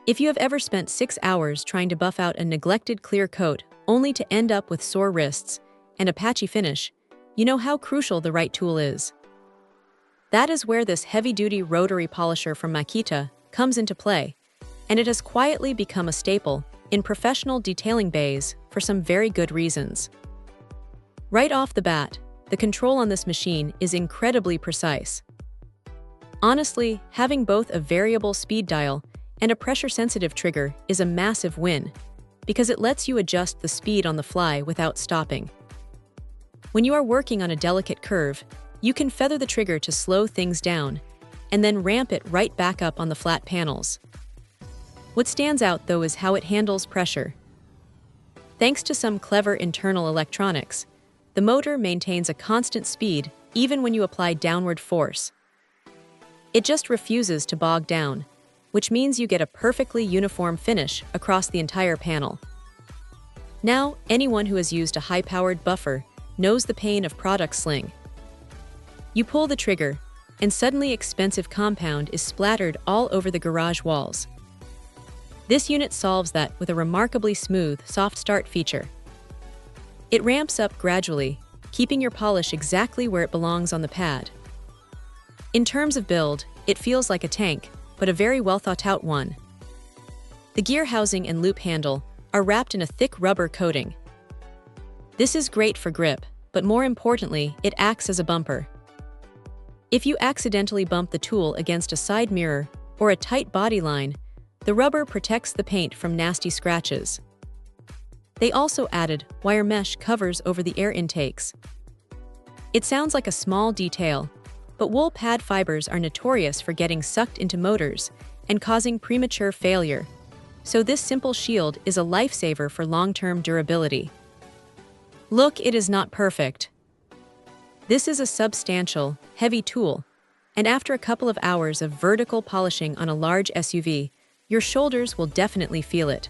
If you have ever spent 6 hours trying to buff out a neglected clear coat only to end up with sore wrists and a patchy finish, you know how crucial the right tool is. That is where this heavy-duty rotary polisher from Makita comes into play, and it has quietly become a staple in professional detailing bays for some very good reasons. Right off the bat, the control on this machine is incredibly precise. Honestly, having both a variable speed dial and a pressure-sensitive trigger is a massive win, because it lets you adjust the speed on the fly without stopping. When you are working on a delicate curve, you can feather the trigger to slow things down, and then ramp it right back up on the flat panels. What stands out, though, is how it handles pressure. Thanks to some clever internal electronics, the motor maintains a constant speed even when you apply downward force. It just refuses to bog down, which means you get a perfectly uniform finish across the entire panel. Now, anyone who has used a high-powered buffer knows the pain of product sling. You pull the trigger, and suddenly expensive compound is splattered all over the garage walls. This unit solves that with a remarkably smooth, soft start feature. It ramps up gradually, keeping your polish exactly where it belongs on the pad. In terms of build, it feels like a tank, but a very well thought out one. The gear housing and loop handle are wrapped in a thick rubber coating. This is great for grip, but more importantly, it acts as a bumper. If you accidentally bump the tool against a side mirror or a tight body line, the rubber protects the paint from nasty scratches. They also added wire mesh covers over the air intakes. It sounds like a small detail, but wool pad fibers are notorious for getting sucked into motors and causing premature failure, so this simple shield is a lifesaver for long-term durability. Look, it is not perfect. This is a substantial, heavy tool, and after a couple of hours of vertical polishing on a large SUV, your shoulders will definitely feel it.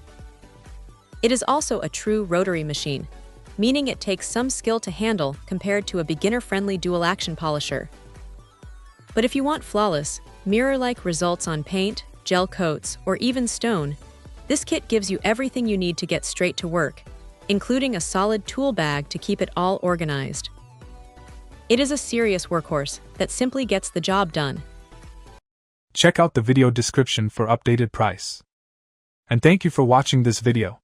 It is also a true rotary machine, meaning it takes some skill to handle compared to a beginner-friendly dual-action polisher. But if you want flawless, mirror-like results on paint, gel coats, or even stone, this kit gives you everything you need to get straight to work, including a solid tool bag to keep it all organized. It is a serious workhorse that simply gets the job done. Check out the video description for updated price. And thank you for watching this video.